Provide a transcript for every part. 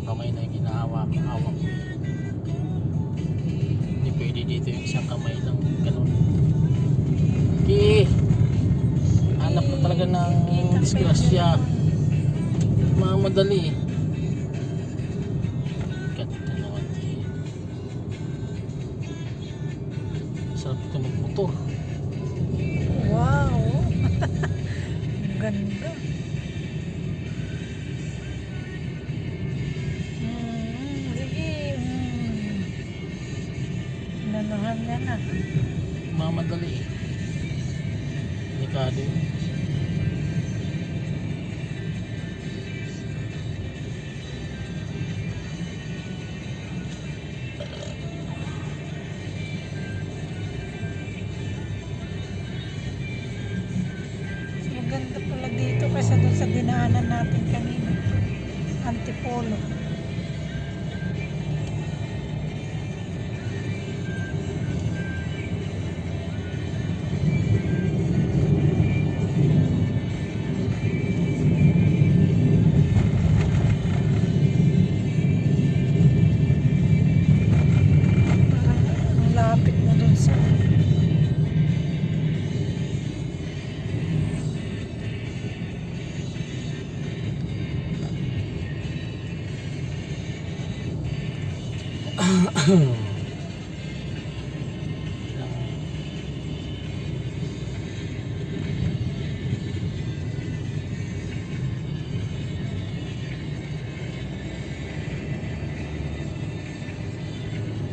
kamay na ginahawak-hawak. Hindi pwede dito yung isang kamay lang ganun. Okay, hanap na talaga ng disgrasya. Mamadali. Ganda naman dito. Sarap ito magmotor. Wow. Ang ganda. Sige. Nanuhan niya na. Mamadali. Delikado yun. Maganda pala dito kaysa doon sa dinaanan natin kanina. Antipolo. Ang lapit mo doon sa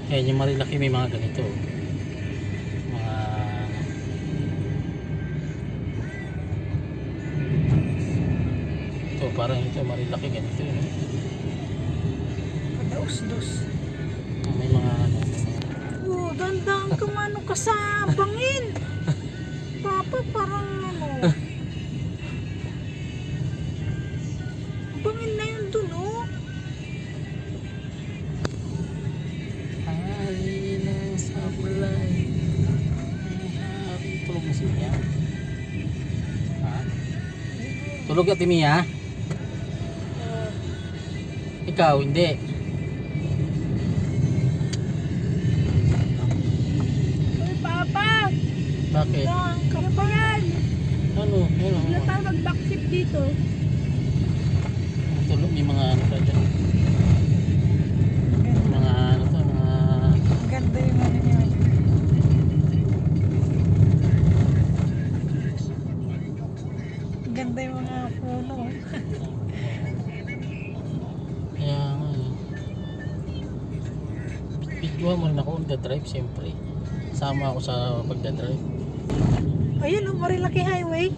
Ayan yung Marilaki, may mga ganito. Mga ito parang ito Marilaki ganito yun. Kadaus-dus. May mga Oh, dandang ka mano ka sa bangin. Papa, parang ano. Bangin na yun dun, oh. hari ng sablay. Hari tulog na si Mia. Ha? Tulog ka, Mia? Ikaw hindi. Ay, Papa! Bakit? Ano ba yan? Ano? Wala tayo mag-backflip dito. Tulog, may mga ano pa dyan. Mga ano to, mga Ang ganda yung ano niya. Ang ganda yung mga puno. kaya nga eh. Videohan mo rin ako on the drive siyempre. Sama ako sa pagdadrive. Ayun, oh, Marilaki Highway.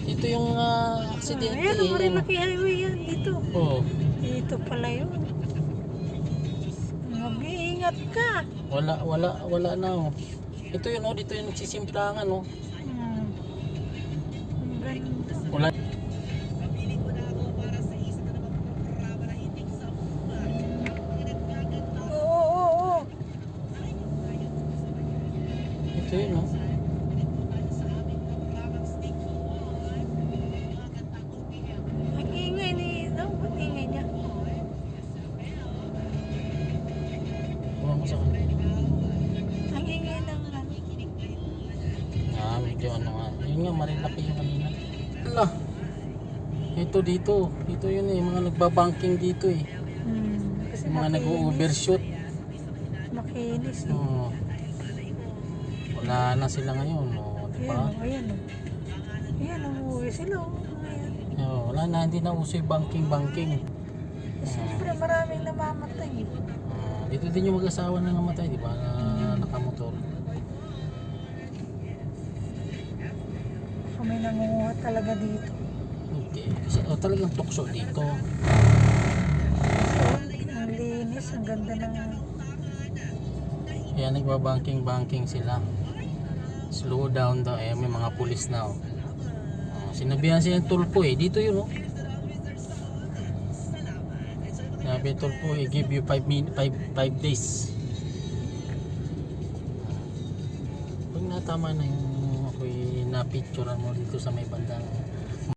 Ito yung aksidente Ayan, oh, eh. Marilaki Highway yan. Dito. Oh, Dito pala yun. Mag-iingat ka. wala na oh. Ito yun oh, dito yung nagsisimpangan oh. Ang ganda. Wala. Oo. Ito yun oh. Ang ingay ni... Ano ba't ingay niya? Huwag mo sa kanila. Ang ingay ng ano. Medyo ano nga. Yun nga, Marilaki yung kanina. Ala. Ito dito. Dito yun eh. Mga nagbabanking dito eh. Kasi Mga nag-overshoot. Makinis eh. Oh. Wala na sila ngayon. Oh, di ba? Ayan o. Ayan, umuwi sila o. Ayan. Oh, wala na. Hindi na uso yung banking. Siyempre maraming namamatay eh. Dito din yung mag-asawa na namatay, di ba? Na nakamotor. Kami nangunguha talaga dito. Hindi. Kasi talagang tukso dito. Ang linis, ang ganda ng... Kaya nagbabanking sila. Slow down daw. May mga pulis na oh. Sinabihan siya yung tulpo eh. Dito yun oh. Sabi tulpo eh, give you 5 days. Pag natama na yung ako'y napicturean mo dito sa may bandang